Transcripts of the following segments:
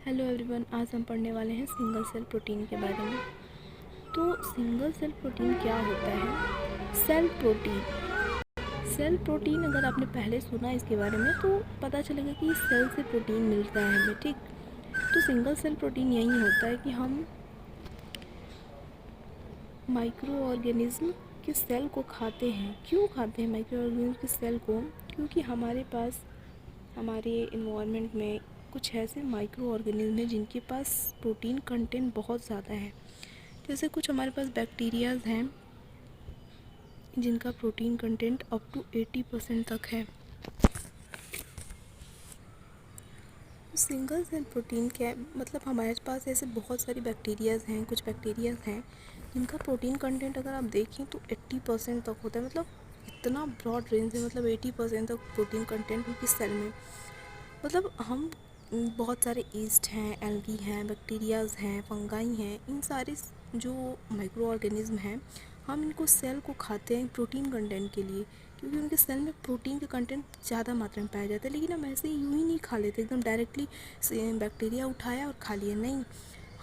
Hello everyone, आज हम पढ़ने वाले हैं सिंगल सेल प्रोटीन के बारे में। तो सिंगल सेल प्रोटीन क्या होता है? सेल प्रोटीन अगर आपने पहले सुना इसके बारे में तो पता चलेगा कि सेल से प्रोटीन मिलता है हमें, ठीक। तो सिंगल सेल प्रोटीन यही होता है कि हम माइक्रो ऑर्गेनिज्म के सेल को खाते हैं। क्यों खाते हैं माइक्रो ऑर्गेनिज्म के सेल को? क्योंकि हमारे पास हमारे इन्वायरमेंट में कुछ ऐसे माइक्रो ऑर्गेनिज्म हैं जिनके पास प्रोटीन कंटेंट बहुत ज़्यादा है। जैसे कुछ हमारे पास बैक्टीरियाज़ हैं जिनका प्रोटीन कंटेंट अप टू 80% तक है। सिंगल सेल प्रोटीन क्या है? मतलब हमारे पास ऐसे बहुत सारी बैक्टीरियाज़ हैं, कुछ बैक्टीरियाज़ हैं जिनका प्रोटीन कंटेंट अगर आप देखें तो 80% तक होता है। मतलब इतना ब्रॉड रेंज है, मतलब 80% तक प्रोटीन कंटेंट उनकी सेल में। मतलब हम बहुत सारे ईस्ट हैं, एल्गी हैं, बैक्टीरियाज़ हैं, फंगाई हैं, इन सारे जो माइक्रो ऑर्गेनिज्म हैं हम इनको सेल को खाते हैं प्रोटीन कंटेंट के लिए, क्योंकि उनके सेल में प्रोटीन का कंटेंट ज़्यादा मात्रा में पाया जाता है। लेकिन हम ऐसे यूँ ही नहीं खा लेते एकदम डायरेक्टली बैक्टीरिया उठाया और खा लिया, नहीं।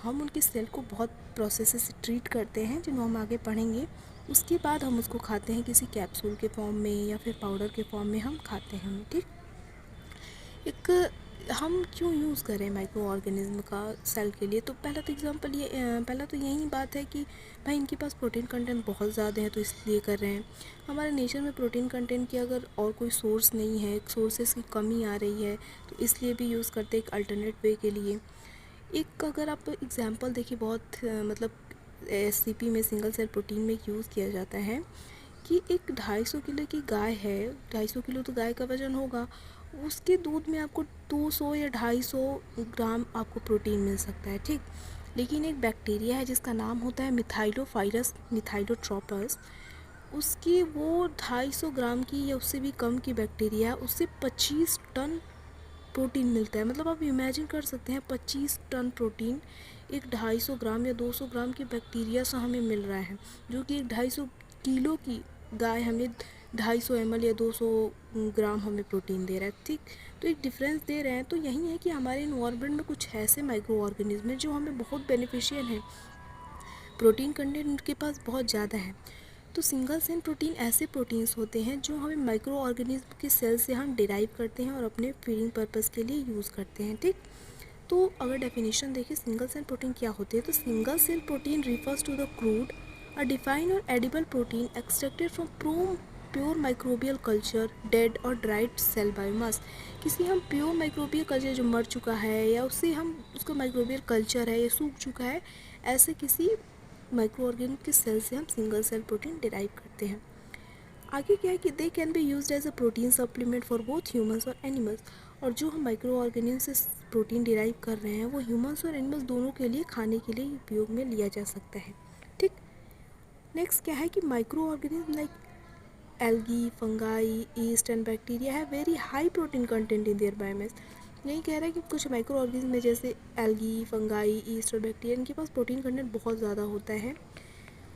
हम उनके सेल को बहुत प्रोसेस से ट्रीट करते हैं जिनको हम आगे पढ़ेंगे। उसके बाद हम उसको खाते हैं किसी कैप्सूल के फॉर्म में या फिर पाउडर के फॉर्म में हम खाते हैं, ठीक। एक हम क्यों यूज़ करें माइक्रो ऑर्गेनिज्म का सेल के लिए? तो पहला तो यही बात है कि भाई इनके पास प्रोटीन कंटेंट बहुत ज़्यादा है तो इसलिए कर रहे हैं। हमारे नेचर में प्रोटीन कंटेंट की अगर और कोई सोर्स नहीं है, सोर्सेज की कमी आ रही है, तो इसलिए भी यूज़ करते हैं एक अल्टरनेट वे के लिए। एक अगर आप एग्जांपल देखिए, बहुत मतलब एससीपी में सिंगल सेल प्रोटीन में यूज़ किया जाता है कि एक 250 किलो की गाय है, 250 किलो तो गाय का वज़न होगा, उसके दूध में आपको 200 या 250 ग्राम आपको प्रोटीन मिल सकता है, ठीक। लेकिन एक बैक्टीरिया है जिसका नाम होता है मिथाइलोफाइरस मिथाइलोट्रोपस, उसकी वो 250 ग्राम की या उससे भी कम की बैक्टीरिया, उससे 25 टन प्रोटीन मिलता है। मतलब आप इमेजिन कर सकते हैं 25 टन प्रोटीन एक 250 ग्राम या 200 ग्राम की बैक्टीरिया से हमें मिल रहा है, जो कि एक 250 किलो की गाय हमें 250 ml या 200 ग्राम हमें प्रोटीन दे रहा है, ठीक। तो एक डिफरेंस दे रहे हैं। तो यही है कि हमारे इन्वायरमेंट में कुछ ऐसे माइक्रो ऑर्गेनिज्म हैं जो हमें बहुत बेनिफिशियल हैं, प्रोटीन कंटेंट उनके पास बहुत ज़्यादा है। तो सिंगल सेल प्रोटीन ऐसे प्रोटीन्स होते हैं जो हमें माइक्रो ऑर्गेनिज्म के सेल से हम डिराइव करते हैं और अपने फीडिंग पर्पस के लिए यूज़ करते हैं, ठीक। तो अगर डेफिनेशन देखिए सिंगल सेल प्रोटीन क्या होती है, तो single cell protein refers to the crude a defined और edible protein extracted from pure microbial culture, dead और ड्राइड सेल बायोमास। किसी हम प्योर माइक्रोबियल कल्चर जो मर चुका है या उससे हम उसका माइक्रोबियल कल्चर है या सूख चुका है, ऐसे किसी माइक्रो ऑर्गेनिज्म के सेल से हम सिंगल सेल प्रोटीन डिराइव करते हैं। आगे क्या है कि they can be used as a protein supplement for both humans और एनिमल्स। और जो हम माइक्रो ऑर्गेनिज्म से प्रोटीन डिराइव कर रहे हैं वो ह्यूमंस और एनिमल्स दोनों के लिए खाने के लिए उपयोग में लिया जा सकता है, ठीक। नेक्स्ट क्या है कि microorganism like algae, fungi, yeast and bacteria है very high protein content in their biomass. यही कह रहा है कि कुछ माइक्रो ऑर्गेनिज्म में जैसे एल्गी, फंगाई, ईस्ट और बैक्टीरिया, इनके पास प्रोटीन कंटेंट बहुत ज़्यादा होता है।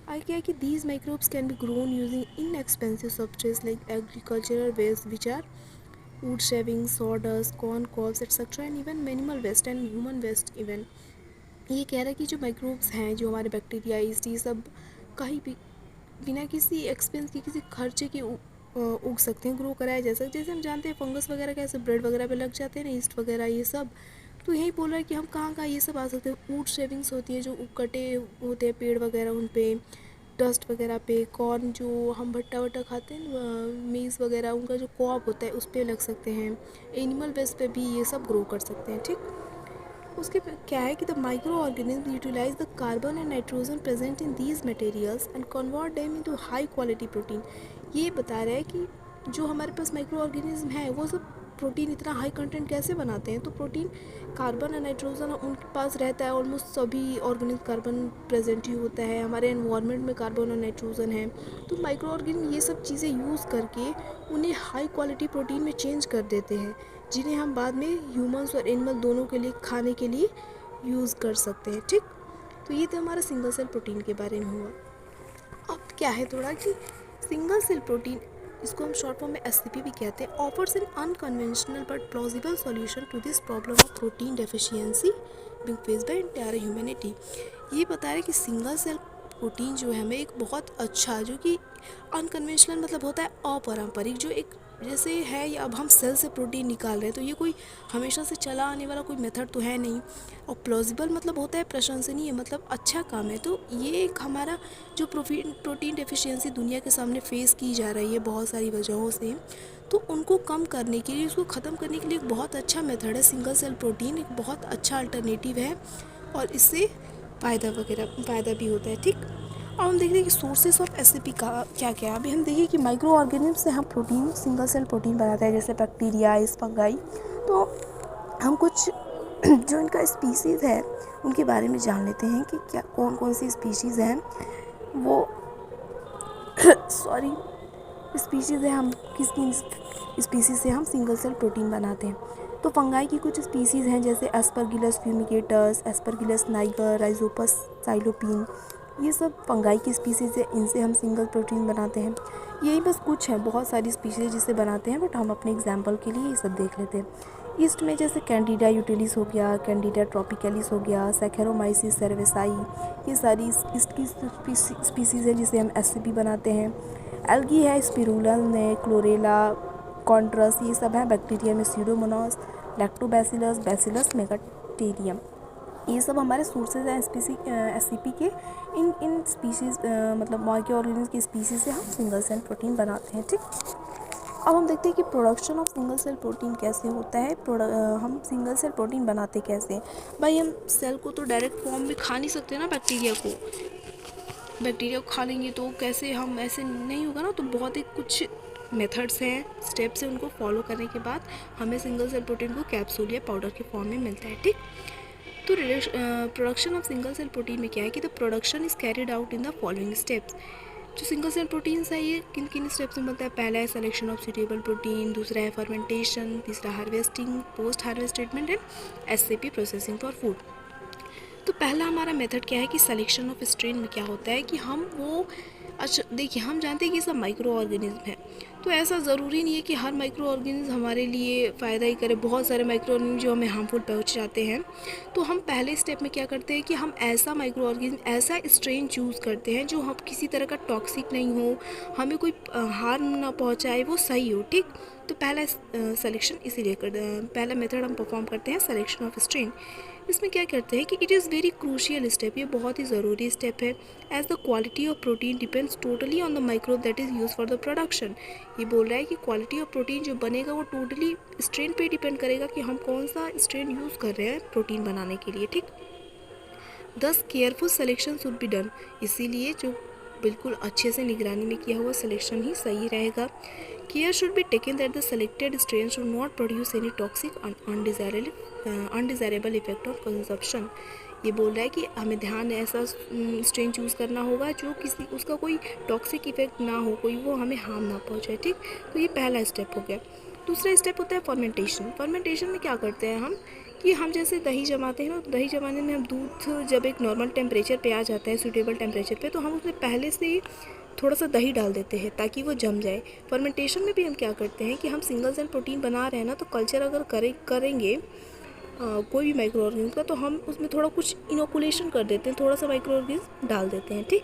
आगे क्या है कि these microbes can be grown using inexpensive substrates like agricultural waste which are wood shavings, sawdust, corn cobs etc. and even minimal waste and human waste even। ये कह रहा है कि जो माइक्रोब्स हैं, जो हमारे बैक्टीरिया, ईस्ट, ये सब कहीं भी बिना किसी एक्सपेंस के, किसी खर्चे के उग सकते हैं, ग्रो कराया जा सकता है। जैसे हम जानते हैं फंगस वगैरह कैसे ब्रेड वगैरह पे लग जाते हैं ना, ईस्ट वगैरह ये सब। तो यही बोल रहा है कि हम कहाँ कहाँ ये सब आ सकते हैं। वुड शेविंग्स होती है, जो कटे होते हैं पेड़ वगैरह, उन पे डस्ट वगैरह पे, कॉर्न जो हम भट्टा वट्टा खाते हैं ना, मेज़ वगैरह, उनका जो कॉब होता है उस पर लग सकते हैं। एनिमल वेस्ट पे भी ये सब ग्रो कर सकते हैं, ठीक। उसके क्या है कि the microorganism utilize the carbon and nitrogen present in these materials and convert them into high quality protein. ये बता रहा है कि जो हमारे पास माइक्रो ऑर्गेनिज्म है वो सब प्रोटीन इतना हाई कंटेंट कैसे बनाते हैं। तो प्रोटीन, कार्बन और नाइट्रोजन उनके पास रहता है, ऑलमोस्ट सभी ऑर्गेनिज्म कार्बन प्रेजेंट ही होता है, हमारे एनवायरनमेंट में कार्बन और नाइट्रोजन है। तो माइक्रो ऑर्गेनिज्म ये सब चीज़ें यूज़ करके उन्हें हाई क्वालिटी प्रोटीन में चेंज कर देते हैं, जिन्हें हम बाद में ह्यूमंस और एनिमल दोनों के लिए खाने के लिए यूज़ कर सकते हैं, ठीक। तो ये तो हमारा सिंगल सेल प्रोटीन के बारे में हुआ। अब क्या है थोड़ा कि सिंगल सेल प्रोटीन इसको हम शॉर्ट फॉर्म में SCP भी कहते हैं, offers an unconventional but plausible solution to this problem of protein deficiency being faced by entire humanity. ये बता रहा है कि सिंगल सेल प्रोटीन जो है हमें एक बहुत अच्छा, जो कि अनकन्वेंशनल मतलब होता है अपारंपरिक, जो एक जैसे है, या अब हम सेल से प्रोटीन निकाल रहे हैं तो ये कोई हमेशा से चला आने वाला कोई मेथड तो है नहीं। और प्लॉजिबल मतलब होता है प्रशंसनीय, मतलब अच्छा काम है। तो ये एक हमारा जो प्रोटीन डेफिशिएंसी दुनिया के सामने फेस की जा रही है बहुत सारी वजहों से, तो उनको कम करने के लिए, उसको ख़त्म करने के लिए एक बहुत अच्छा मेथड है सिंगल सेल प्रोटीन, एक बहुत अच्छा अल्टरनेटिव है और इससे फ़ायदा भी होता है। ठीक, अब हम देख रहे हैं कि सोर्सेस ऑफ SCP का क्या क्या है। अभी हम देखिए कि माइक्रो ऑर्गेनिज्म से हम प्रोटीन, सिंगल सेल प्रोटीन बनाते हैं, जैसे बैक्टीरिया, फंगाई। तो हम कुछ जो इनका स्पीसीज़ है उनके बारे में जान लेते हैं कि क्या कौन कौन सी स्पीशीज़ हैं वो सॉरी स्पीशीज़ है, हम किस किस स्पीसीज़ से हम सिंगल सेल प्रोटीन बनाते हैं। तो फंगाई की कुछ स्पीसीज़ हैं, जैसे Aspergillus fumigatus, Aspergillus niger, Rhizopus साइलोपिन। ये सब फंगाई की स्पीसीज़ है, इनसे हम सिंगल प्रोटीन बनाते हैं। यही बस कुछ है, बहुत सारी स्पीशीज़ जिसे बनाते हैं, बट हम अपने एग्जाम्पल के लिए ये सब देख लेते हैं। ईस्ट में जैसे कैंडिडा यूटिलिस हो गया, कैंडिडा ट्रॉपिकलिस हो गया, सैकेरोमाइसिस सेरेवेसाई, ये सारी ईस्ट की स्पीसीज़ है जिसे हम SCP बनाते हैं। एल्गी है, स्पिरुलन ने, क्लोरेला, कॉन्ट्रस, ये सब है। बैक्टीरिया में स्यूडोमोनास, लैक्टोबैसिलस, बैसिलस मेगाटेरियम, ये सब हमारे सोर्सेज हैं SCP के। इन स्पीशीज़ मतलब माइक्रो ऑर्गेनिज्म की स्पीशीज़ से हम सिंगल सेल प्रोटीन बनाते हैं। ठीक, अब हम देखते हैं कि production of single cell protein कैसे होता है। हम सिंगल सेल प्रोटीन बनाते कैसे हैं। भाई हम सेल को तो डायरेक्ट फॉर्म में खा नहीं सकते ना, बैक्टीरिया को खा लेंगे तो कैसे, हम ऐसे नहीं होगा ना। तो बहुत ही कुछ मेथड्स हैं, स्टेप्स हैं, उनको फॉलो करने के बाद हमें सिंगल सेल प्रोटीन को कैप्सूल या पाउडर के फॉर्म में मिलता है। ठीक, तो production of single cell protein में क्या है कि the production is carried out in the following steps. जो सिंगल सेल प्रोटीन्स है ये किन किन स्टेप्स में बनता है। पहला है सिलेक्शन ऑफ सूटेबल प्रोटीन, दूसरा है फर्मेंटेशन, तीसरा harvesting, post harvest treatment and SCP processing for food. तो पहला हमारा मेथड क्या है कि सिलेक्शन ऑफ स्ट्रेन में क्या होता है कि हम वो, अच्छा देखिए, हम जानते हैं कि सब माइक्रो ऑर्गेनिज्म है, तो ऐसा ज़रूरी नहीं है कि हर माइक्रो ऑर्गेनिज्म हमारे लिए फ़ायदा ही करे। बहुत सारे माइक्रो ऑर्गेनिज्म जो हमें हार्मफुल पहुंच जाते हैं। तो हम पहले स्टेप में क्या करते हैं कि हम ऐसा माइक्रो ऑर्गेनिज्म, ऐसा स्ट्रेन चूज़ करते हैं जो हम किसी तरह का टॉक्सिक नहीं हो, हमें कोई हार्म ना पहुँचाए, वो सही हो। ठीक, तो पहला सिलेक्शन इसीलिए पहला मेथड हम परफॉर्म करते हैं सिलेक्शन ऑफ स्ट्रेन। इसमें क्या करते हैं कि it is very crucial step, ये बहुत ही ज़रूरी स्टेप है। As the quality of protein depends totally on the microbe that is use for the production. ये बोल रहा है कि क्वालिटी ऑफ प्रोटीन जो बनेगा वो टोटली स्ट्रेन पे डिपेंड करेगा कि हम कौन सा स्ट्रेन यूज़ कर रहे हैं प्रोटीन बनाने के लिए। ठीक, दस careful selection should be done, इसीलिए जो बिल्कुल अच्छे से निगरानी में किया हुआ सिलेक्शन ही सही रहेगा। Care should be taken that the selected strain should not produce any toxic undesirable effect on consumption. ये बोल रहा है कि हमें ध्यान ऐसा स्ट्रेन चूज़ करना होगा जो किसी उसका कोई टॉक्सिक इफेक्ट ना हो, कोई वो हमें हार्म ना पहुँचाए। ठीक, तो ये पहला स्टेप हो गया। दूसरा स्टेप होता है फर्मेंटेशन। फर्मेंटेशन में क्या करते हैं हम कि हम जैसे दही जमाते हैं ना, तो दही जमाने में हम दूध जब एक नॉर्मल टेम्परेचर पे आ जाता है, सूटेबल टेम्परेचर पे, तो हम उसमें पहले से ही थोड़ा सा दही डाल देते हैं ताकि वो जम जाए। फर्मेंटेशन में भी हम क्या करते हैं कि हम सिंगल सेल प्रोटीन बना रहे हैं ना, तो कल्चर अगर करेंगे कोई भी माइक्रो ऑर्गेनिज्म का, तो हम उसमें थोड़ा कुछ इनोकुलेशन कर देते हैं, थोड़ा सा माइक्रो ऑर्गेनिज्म डाल देते हैं। ठीक,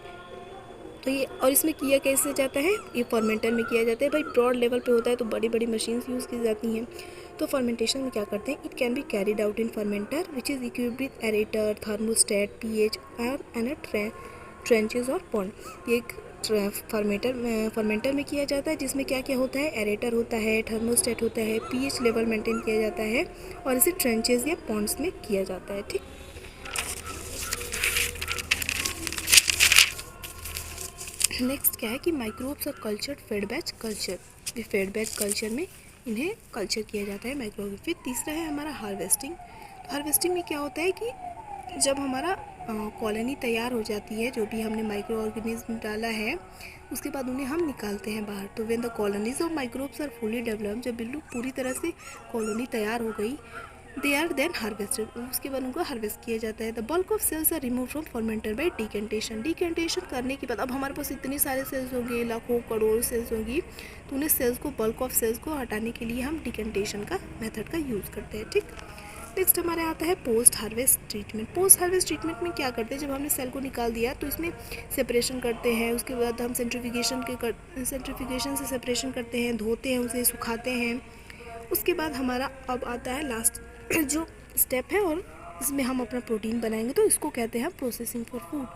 तो ये, और इसमें किया कैसे जाता है, ये फर्मेंटर में किया जाता है। भाई ब्रॉड लेवल पे होता है तो बड़ी बड़ी मशीन्स यूज़ की जाती हैं। तो फर्मेंटेशन में क्या करते हैं, it can be carried out in fermenter which is equipped with aerator, thermostat, pH and a trenches और पॉन्ड। ये एक फर्मेंटर में किया जाता है जिसमें क्या क्या होता है, एरेटर होता है, थर्मोस्टेट होता है, pH लेवल मेंटेन किया जाता है और इसे ट्रेंचेस या पॉन्ड्स में किया जाता है। ठीक, नेक्स्ट क्या है कि माइक्रोब्स और कल्चर्ड फेड बैच कल्चर। ये फेड बैच कल्चर में इन्हें कल्चर किया जाता है माइक्रोब। फिर तीसरा है हमारा हार्वेस्टिंग। हार्वेस्टिंग में क्या होता है कि जब हमारा कॉलोनी तैयार हो जाती है, जो भी हमने माइक्रो ऑर्गेनिज्म डाला है, उसके बाद उन्हें हम निकालते हैं बाहर। तो when the colonies of microbes are fully developed, जब बिल्कुल पूरी तरह से कॉलोनी तैयार हो गई, दे आर देन हार्वेस्टेड, उसके बाद उनको हार्वेस्ट किया जाता है। The bulk of cells are remove from fermenter by decantation. Decantation करने के बाद अब हमारे पास इतने सारे सेल्स होंगे, लाखों करोड़ों सेल्स होंगी, तो उन्हें सेल्स को, बल्क ऑफ सेल्स को हटाने के लिए हम डिकेंटेशन का मेथड का यूज़ करते हैं। ठीक, नेक्स्ट हमारे आता है post harvest treatment. Post harvest treatment में क्या करते हैं, जब हमने सेल को निकाल दिया तो इसमें सेपरेशन करते हैं, उसके बाद हम सेंट्रीफ्यूगेशन से सेपरेशन करते हैं, धोते हैं, उसे सुखाते हैं। उसके बाद हमारा अब आता है लास्ट जो स्टेप है, और इसमें हम अपना प्रोटीन बनाएंगे, तो इसको कहते हैं processing for food.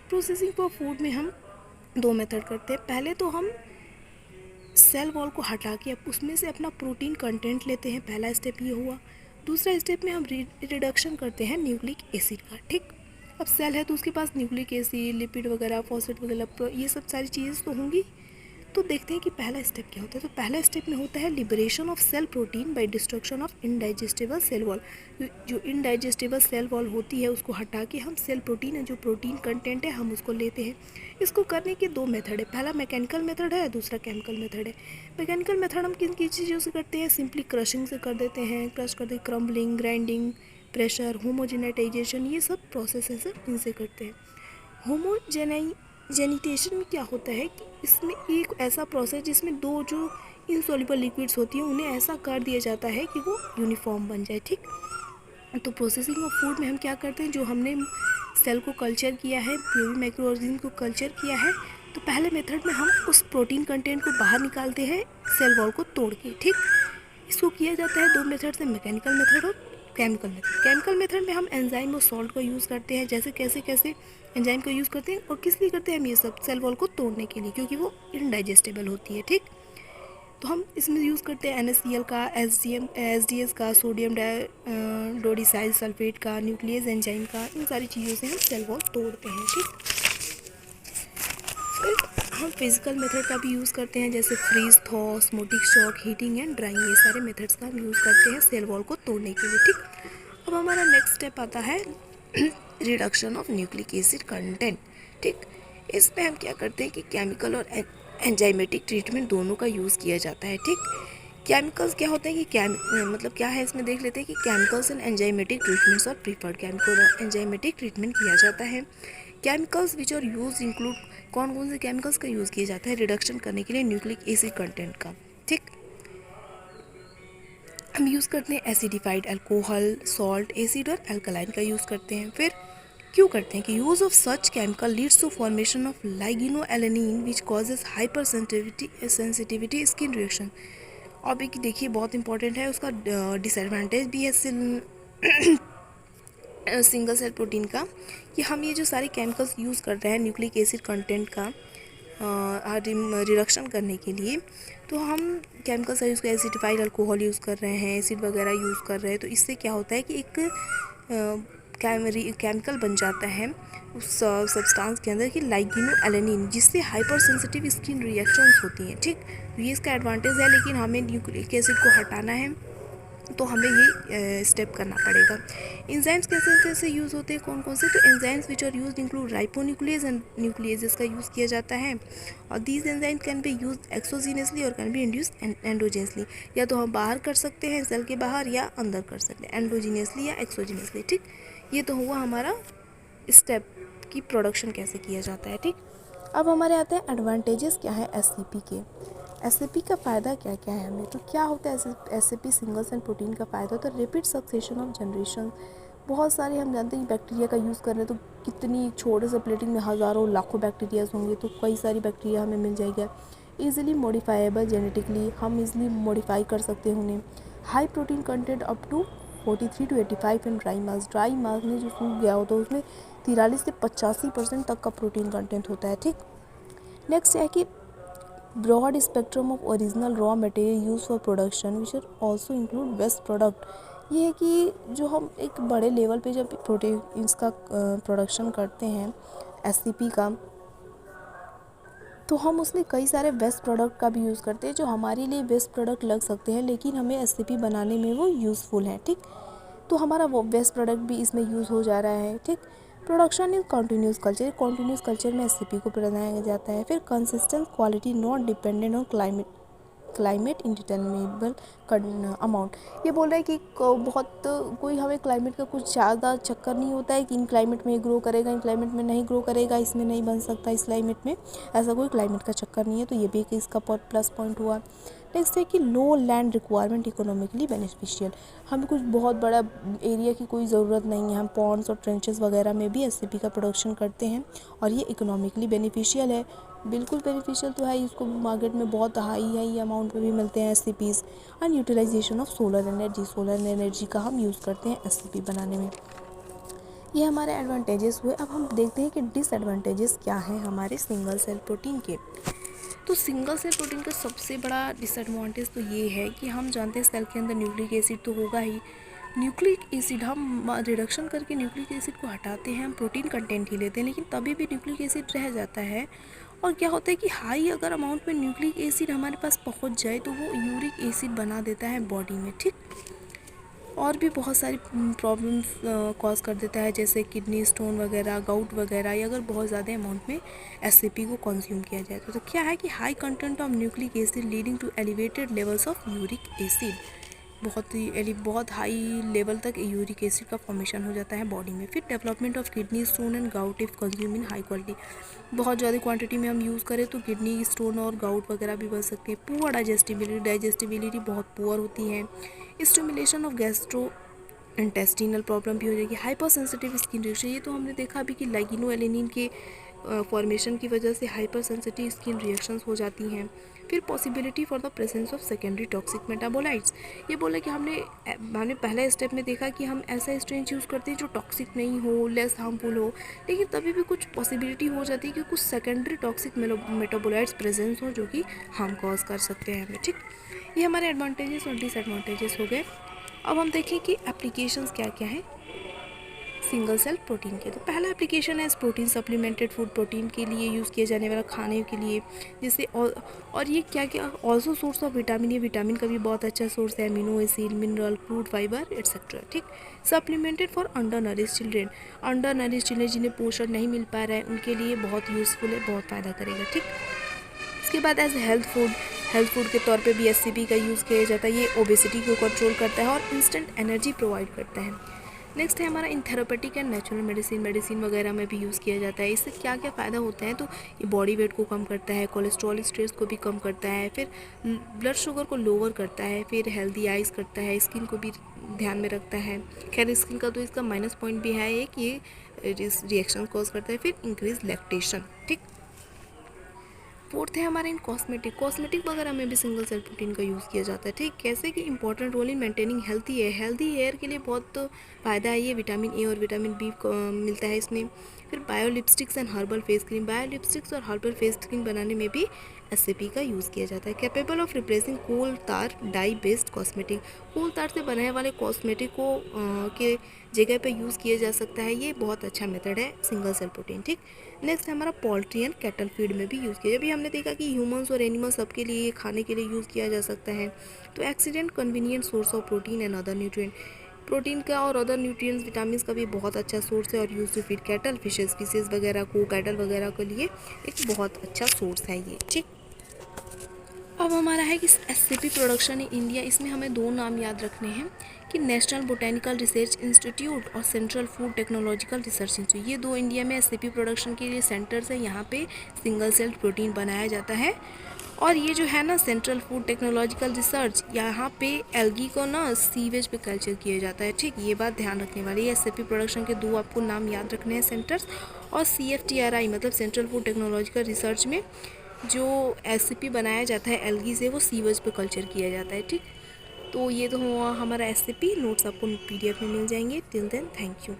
Processing for food में हम दो मेथड करते हैं। पहले तो हम सेल वॉल को हटा के अब उसमें से अपना प्रोटीन कंटेंट लेते हैं, पहला स्टेप ये हुआ। दूसरा स्टेप में हम रिडक्शन करते हैं न्यूक्लिक एसिड का। ठीक, अब सेल है तो उसके पास न्यूक्लिक एसिड, लिपिड वगैरह, फॉस्फेट वगैरह, ये सब सारी चीज़ें तो होंगी। तो देखते हैं कि पहला स्टेप क्या होता है। तो पहला स्टेप में होता है liberation of cell protein by destruction of indigestible cell wall. जो इनडाइजेस्टिबल सेल वॉल होती है उसको हटा के हम सेल प्रोटीन है, जो प्रोटीन कंटेंट है, हम उसको लेते हैं। इसको करने के दो मेथड है, पहला मैकेनिकल मेथड है, दूसरा केमिकल मेथड है। मैकेनिकल मेथड हम किन किन चीज़ों से करते हैं, सिंपली क्रशिंग से कर देते हैं, क्रश करते हैं, क्रम्बलिंग, ग्राइंडिंग, प्रेशर, होमोजेनाइटाइजेशन, ये सब प्रोसेस है इनसे करते हैं। होमोजेनिटेशन में क्या होता है कि इसमें एक ऐसा प्रोसेस जिसमें दो जो इनसॉल्युबल लिक्विड्स होती हैं उन्हें ऐसा कर दिया जाता है कि वो यूनिफॉर्म बन जाए। ठीक, तो प्रोसेसिंग ऑफ फूड में हम क्या करते हैं, जो हमने सेल को कल्चर किया है, जो भी माइक्रो ऑर्गेनिज्म को कल्चर किया है, तो पहले मेथड में हम उस प्रोटीन कंटेंट को बाहर निकालते हैं सेल वॉल को तोड़ के। ठीक, इसको किया जाता है दो मेथड से, मैकेनिकल मेथड और केमिकल मेथड। केमिकल मेथड में हम एंजाइम और सॉल्ट को यूज़ करते हैं। जैसे कैसे एंजाइम को यूज़ करते हैं और किस लिए करते हैं हम ये सब, सेल वॉल को तोड़ने के लिए, क्योंकि वो इनडाइजेस्टेबल होती है। ठीक, तो हम इसमें यूज़ करते हैं NaCl का, SDS का, सोडियम डोडिसाइल सल्फेट का, न्यूक्लियस एंजाइम का, इन सारी चीज़ों से हम सेल वॉल तोड़ते हैं। ठीक, फिर हम फिजिकल मेथड का भी यूज़ करते हैं, जैसे freeze thaw, osmotic shock, heating and drying, ये सारे मेथड्स का हम यूज़ करते हैं सेल वॉल को तोड़ने के लिए। ठीक, अब हमारा नेक्स्ट स्टेप आता है reduction of nucleic acid content. ठीक, इसमें हम क्या करते हैं कि केमिकल और एंजाइमेटिक ट्रीटमेंट दोनों का यूज़ किया जाता है। ठीक, केमिकल्स क्या होते हैं कि मतलब क्या है, इसमें देख लेते हैं कि chemicals and enzymatic treatments are preferred. Chemical और एंजाइमेटिक ट्रीटमेंट किया जाता है। Chemicals which are use include, कौन कौन से केमिकल्स का यूज़ किया जाता है रिडक्शन करने के लिए न्यूक्लिक एसिड कंटेंट का। ठीक, हम यूज़ करते हैं एसिडिफाइड अल्कोहल, सॉल्ट, एसिड और अल्कलाइन का यूज़ करते हैं। फिर क्यों करते हैं कि use of such chemical leads to formation of lysinoalanine which causes hypersensitivity skin reaction. अब एक देखिए बहुत इंपॉर्टेंट है, उसका डिसएडवांटेज भी है सिंगल सेल प्रोटीन का, कि हम ये जो सारे केमिकल्स यूज़ कर रहे हैं न्यूक्लिक एसिड कंटेंट का रिडक्शन करने के लिए, तो हम केमिकल्स यूज़ कर, एसिडिफाइड अल्कोहल यूज़ कर रहे हैं, एसिड वगैरह यूज़ कर रहे हैं, तो इससे क्या होता है कि एक केमिकल बन जाता है उस सब्सटेंस के अंदर कि लाइगिनोएलेनिन, जिससे हाइपर सेंसिटिव स्किन रिएक्शंस होती हैं। ठीक, ये इसका एडवांटेज है, लेकिन हमें न्यूक्लिक एसिड को हटाना है तो हमें ये स्टेप करना पड़ेगा। एंजाइम्स कैसे कैसे यूज़ होते हैं, कौन कौन से, तो enzymes which are used include ribonuclease and nucleases का यूज़ किया जाता है। और these enzymes can be used exogenously और कैन बी इंड्यूस्ड एंडोजेनियसली, या तो हम बाहर कर सकते हैं सेल के बाहर या अंदर कर सकते हैं, एंडोजीनियसली या एक्सोजीनियसली। ठीक, ये तो हुआ हमारा स्टेप की प्रोडक्शन कैसे किया जाता है। ठीक, अब हमारे आते हैं एडवांटेजेस क्या है SCP के। SCP का फ़ायदा क्या क्या है हमें, तो क्या होता है SCP सिंगल सेल प्रोटीन का फ़ायदा होता है रैपिड सक्सेशन ऑफ जनरेशन। बहुत सारे हम जानते हैं बैक्टीरिया का यूज़ कर रहे हैं, तो कितनी छोटे से प्लेटिंग में हज़ारों लाखों बैक्टीरियाज होंगे, तो कई सारी बैक्टीरिया हमें मिल जाएगा। ईजिली मॉडिफाइबल जेनेटिकली, हम इजीली मॉडिफाई कर सकते हैं उन्हें। High protein content up to 43 to 85 in dry mass में जो सूख गया होता है उसमें 43 से 85% तक का प्रोटीन कंटेंट होता है। ठीक, नेक्स्ट है कि broad spectrum of original raw material use for production which are also include waste product. ये है कि जो हम एक बड़े लेवल पे जब प्रोटीन इसका प्रोडक्शन करते हैं SCP का, तो हम उसमें कई सारे वेस्ट प्रोडक्ट का भी यूज़ करते हैं, जो हमारे लिए वेस्ट प्रोडक्ट लग सकते हैं लेकिन हमें SCP बनाने में वो यूज़फुल है। ठीक, तो हमारा वो वेस्ट प्रोडक्ट भी इसमें यूज़ हो जा रहा है। ठीक, प्रोडक्शन इन कॉन्टीन्यूस कल्चर में SCP को बनाया जाता है। फिर consistent quality not dependent on climate, climate indeterminable amount. ये बोल रहा है कि बहुत कोई हमें क्लाइमेट का कुछ ज़्यादा चक्कर नहीं होता है कि इन क्लाइमेट में ग्रो करेगा, इन क्लाइमेट में नहीं ग्रो करेगा, इसमें नहीं बन सकता, इस क्लाइमेट में, ऐसा कोई क्लाइमेट का चक्कर नहीं है। तो ये भी एक इसका प्लस पॉइंट हुआ। नेक्स्ट है कि लो लैंड रिक्वायरमेंट इकोनॉमिकली बेनिफिशियल। हमें कुछ बहुत बड़ा एरिया की कोई ज़रूरत नहीं है, हम पॉन्ड्स और ट्रेंचेस वगैरह में भी एससीपी का प्रोडक्शन करते हैं और ये इकोनॉमिकली बेनिफिशियल है। बिल्कुल बेनिफिशियल तो है, इसको मार्केट में बहुत हाई अमाउंट में भी मिलते हैं SCPs. And utilization of solar energy का हम यूज़ करते हैं एससीपी बनाने में। ये हमारे एडवांटेजेस हुए। अब हम देखते हैं कि डिसएडवांटेजेस क्या हैं हमारे सिंगल सेल प्रोटीन के। तो सिंगल सेल प्रोटीन का सबसे बड़ा डिसएडवांटेज तो ये है कि हम जानते हैं सेल के अंदर न्यूक्लिक एसिड तो होगा ही। न्यूक्लिक एसिड हम रिडक्शन करके न्यूक्लिक एसिड को हटाते हैं, हम प्रोटीन कंटेंट ही लेते हैं, लेकिन तभी भी न्यूक्लिक एसिड रह जाता है। और क्या होता है कि हाई अगर अमाउंट में न्यूक्लिक एसिड हमारे पास पहुंच जाए तो वो यूरिक एसिड बना देता है बॉडी में, ठीक। और भी बहुत सारी प्रॉब्लम्स कॉज कर देता है, जैसे किडनी स्टोन वगैरह, गाउट वगैरह, या अगर बहुत ज़्यादा अमाउंट में एससीपी को कंज्यूम किया जाए तो क्या है कि high content of nucleic acid leading to elevated levels of uric acid. बहुत हाई लेवल तक यूरिक एसिड का फॉर्मेशन हो जाता है बॉडी में। फिर development of kidney stone and gout if consume in high quality. बहुत ज़्यादा क्वांटिटी में हम यूज़ करें तो किडनी स्टोन और गाउट वगैरह भी बन सकते हैं। पुअर डाइजेस्टिबिलिटी बहुत पुअर होती है। Stimulation of gastro intestinal problem भी हो जाएगी। हाइपर सेंसिटिव स्किन रिएक्शन, ये तो हमने देखा अभी कि लाइगिनो-एलेनिन के फॉर्मेशन की वजह से हाइपर सेंसिटिव स्किन रिएक्शंस हो जाती हैं। फिर possibility for the presence of secondary toxic metabolites. ये बोला कि हमने पहले स्टेप में देखा कि हम ऐसा स्ट्रेन यूज़ करते हैं जो टॉक्सिक नहीं हो, लेस हार्मफुल हो, लेकिन तभी भी कुछ पॉसिबिलिटी हो जाती है कि कुछ सेकेंडरी टॉक्सिक मेटाबोलाइट्स प्रेजेंस हो जो कि हार्म कॉज कर सकते हैं हमें, ठीक। ये हमारे एडवांटेजेस और डिसएडवांटेजेस हो गए। अब हम देखें कि एप्लीकेशंस क्या क्या हैं सिंगल सेल प्रोटीन के। तो पहला एप्लीकेशन है प्रोटीन सप्लीमेंटेड फूड, प्रोटीन के लिए यूज़ किया जाने वाला खाने के लिए, जैसे और ये क्या क्या ऑल्सो सोर्स ऑफ विटामिन, ये विटामिन का भी बहुत अच्छा सोर्स है, amino acid, mineral, fruit fibre etcetera, ठीक। Supplemented for under nourish children जिन्हें पोषण नहीं मिल पा रहा है उनके लिए बहुत यूज़फुल है, बहुत फ़ायदा करेगा, ठीक। इसके बाद एज हेल्थ फूड के तौर पे भी एससीपी का यूज़ किया जाता है। ये ओबेसिटी को कंट्रोल करता है और इंस्टेंट एनर्जी प्रोवाइड करता है। नेक्स्ट है हमारा इन थेरापेटिक एंड नेचुरल मेडिसिन वगैरह में भी यूज़ किया जाता है। इससे क्या क्या फ़ायदा होता है, तो ये बॉडी वेट को कम करता है, कोलेस्ट्रॉल स्ट्रेस को भी कम करता है, फिर ब्लड शुगर को लोअर करता है, फिर हेल्दी आइज़ करता है, स्किन को भी ध्यान में रखता है। खैर स्किन का तो इसका माइनस पॉइंट भी है एक, ये रिएक्शन कॉज करता है। फिर इंक्रीज लैक्टेशन, ठीक। फोर्थ है हमारे इन कॉस्मेटिक वगैरह में भी सिंगल सेल प्रोटीन का यूज़ किया जाता है, ठीक। कैसे कि important role in maintaining healthy hair के लिए बहुत फ़ायदा है। ये विटामिन ए और विटामिन बी मिलता है इसमें। फिर bio lipsticks and herbal face cream, bio lipsticks और हर्बल फेस क्रीम बनाने में भी एससीपी का यूज़ किया जाता है। कैपेबल ऑफ रिप्लेसिंग कोल तार डाई बेस्ड कॉस्मेटिक, कोल तार से बनाने वाले कॉस्मेटिक को के जगह पे यूज़ किया जा सकता है। ये बहुत अच्छा मेथड है सिंगल सेल प्रोटीन, ठीक। नेक्स्ट है हमारा पोल्ट्री एंड कैटल फीड में भी यूज़ किया। अभी हमने देखा कि ह्यूमंस और एनिमल्स सबके लिए ये खाने के लिए यूज़ किया जा सकता है। तो accident convenient source of protein and other nutrient, protein का और अदर न्यूट्रिएंट्स विटामिन का भी बहुत अच्छा सोर्स है और use to feed cattle, fishes वगैरह को, कैटल वगैरह के लिए एक बहुत अच्छा सोर्स है ये, ठीक। अब हमारा है कि एससीपी प्रोडक्शन इन इंडिया, इसमें हमें दो नाम याद रखने हैं कि नेशनल बोटेनिकल रिसर्च इंस्टीट्यूट और central food technological research institute, ये दो इंडिया में एससीपी प्रोडक्शन के लिए सेंटर्स हैं। यहाँ पे सिंगल सेल प्रोटीन बनाया जाता है। और ये जो है ना सेंट्रल फूड टेक्नोलॉजिकल रिसर्च, यहाँ पे एल्गी को ना सीवेज पे कल्चर किया जाता है, ठीक। ये बात ध्यान रखने वाली है। एससीपी प्रोडक्शन के दो आपको नाम याद रखने हैं सेंटर्स। और CFTRI मतलब सेंट्रल फूड टेक्नोलॉजिकल रिसर्च में जो एससीपी बनाया जाता है एल्गी से, वो सीवेज पे कल्चर किया जाता है, ठीक। तो ये तो हुआ हमारा एससीपी। नोट्स आपको PDF में मिल जाएंगे। Till then thank you.